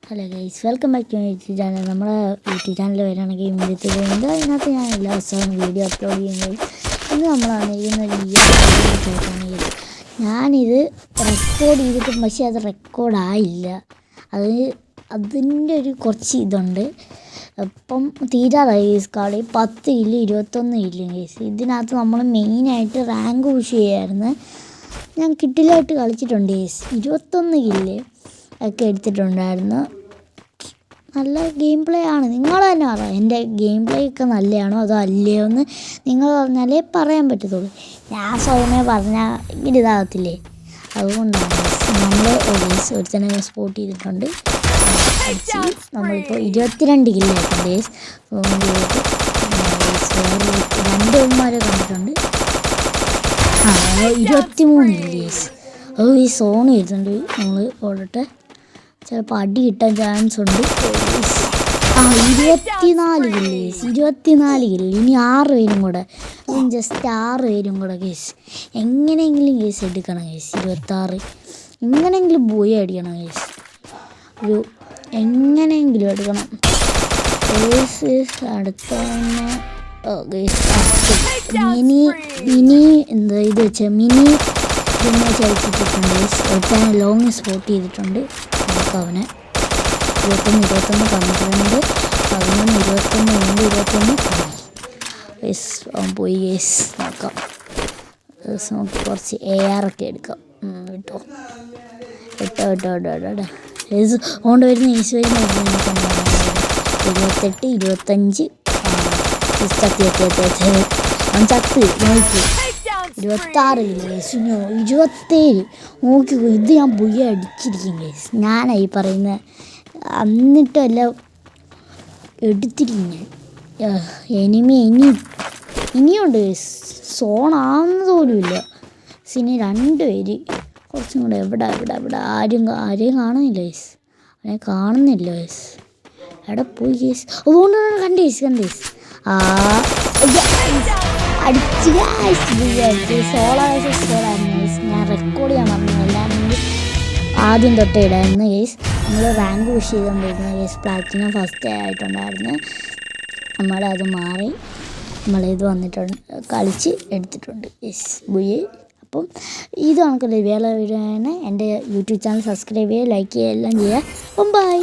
Hello guys, welcome back to YouTube channel. നമ്മുടെ YouTube channel വരികയാണെങ്കിൽ immediate എന്താ അതിനകത്ത് ഞാൻ എല്ലാ ദിവസവും വീഡിയോ അപ്ലോഡ് ചെയ്യുന്നത്. ഇന്ന് നമ്മളാണ് ഞാനിത് റെക്കോർഡ് ചെയ്തിട്ടും പക്ഷേ അത് റെക്കോർഡായില്ല. അതിൻ്റെ ഒരു കുറച്ച് ഇതുണ്ട്. അപ്പം തീരാറായി ഗൈസ്. കളി 10 കില്ല് 21 കില്ല് ഗൈസ്. ഇതിനകത്ത് നമ്മൾ മെയിനായിട്ട് റാങ്ക് പുഷ് ചെയ്യായിരുന്നു. ഞാൻ കിട്ടിലായിട്ട് കളിച്ചിട്ടുണ്ട് ഗൈസ്. 21 കില്ല് ഒക്കെ എടുത്തിട്ടുണ്ടായിരുന്നു. നല്ല ഗെയിം പ്ലേ ആണ്. നിങ്ങൾ തന്നെ പറയാം എൻ്റെ ഗെയിം പ്ലേ ഒക്കെ നല്ലതാണോ അതോ അല്ലയോ എന്ന് നിങ്ങൾ പറഞ്ഞാലേ പറയാൻ പറ്റത്തുള്ളൂ. ഞാൻ സ്വയമേ പറഞ്ഞാൽ ഇങ്ങനെ ഇതാകത്തില്ലേ. അതുകൊണ്ടാണ് നമ്മൾ ഒരുത്തനെ സ്പോട്ട് ചെയ്തിട്ടുണ്ട്. നമ്മളിപ്പോൾ 22 കില്ലായിട്ടുണ്ട് ഗേസ്. വേറെ 2 പേന്മാരെ കണ്ടിട്ടുണ്ട്. 23 കില്ല് ഗേസ്. ഈ സോൺ ചെയ്തിട്ടുണ്ട്. നമ്മൾ ഓടട്ടെ, ചിലപ്പോൾ അടി കിട്ടാൻ ചാൻസ് ഉണ്ട്. 24 കില്ല് കേസ്. 24 കില്ല്. ഇനി 6 പേരും കൂടെ, ജസ്റ്റ് 6 പേരും കൂടെ കേസ്. എങ്ങനെയെങ്കിലും കേസ് എടുക്കണം കേസ്. 26 എങ്ങനെയെങ്കിലും പോയി അടിക്കണം കേസ്. എങ്ങനെയെങ്കിലും എടുക്കണം കേസ്. അടുത്ത മിനി എന്താ ഇത് വെച്ചാൽ മിനി പിന്നെ ചലിച്ചിട്ടുണ്ട് കേസ്. ഒരുത്തനെ ലോങ് സ്പോട്ട് ചെയ്തിട്ടുണ്ട്. അവനെ 21 12 11 21 കേസ്. അവൻ പോയി കേസ്. നോക്കാം, നമുക്ക് കുറച്ച് AR ഒക്കെ എടുക്കാം കേട്ടോ. കേസ് കൊണ്ട് വരുന്ന കേസ് വരുന്ന 28 25 അവൻ ചത്ത് നോക്കി. 26 കില്ല് കേസ്. 27 നോക്കിക്കോ. ഇത് ഞാൻ പോയി അടിച്ചിരിക്കും കേസ്. ഞാനായി പറയുന്നത്. എന്നിട്ടെല്ലാം എടുത്തിരിക്കും ഞാൻ. ഇനിയുണ്ട് കേസ്. സോണാവുന്നത് പോലുമില്ല. 2 പേര് കുറച്ചും കൂടെ. എവിടെ ആരെയും കാണുന്നില്ല കേസ്. അവനെ കാണുന്നില്ല കേസ്. എവിടെ പോയി കേസ്. അതുകൊണ്ട് കണ്ട് കേസ്. അടിച്ച് സോളോ ഞാൻ റെക്കോർഡ് ചെയ്യാൻ പറഞ്ഞു. എല്ലാവരും ആദ്യം തൊട്ടേ ഇടായിരുന്നു കേസ്. നമ്മൾ റാങ്ക് പുഷ് ചെയ്തുകൊണ്ടിരുന്ന കേസ്. പ്ലാറ്റിനം ഫസ്റ്റ് ആയിട്ടുണ്ടായിരുന്നു. നമ്മളത് മാറി നമ്മളിത് വന്നിട്ടുണ്ട്, കളിച്ച് എടുത്തിട്ടുണ്ട് കേസ് ബുയെ. അപ്പം ഇത് കണക്കല്ലേ വേറെ വീഡിയോ ആണ്. എൻ്റെ യൂട്യൂബ് ചാനൽ സബ്സ്ക്രൈബ് ചെയ്യുക, ലൈക്ക് ചെയ്യുക, എല്ലാം ചെയ്യുക. അപ്പം ബൈ.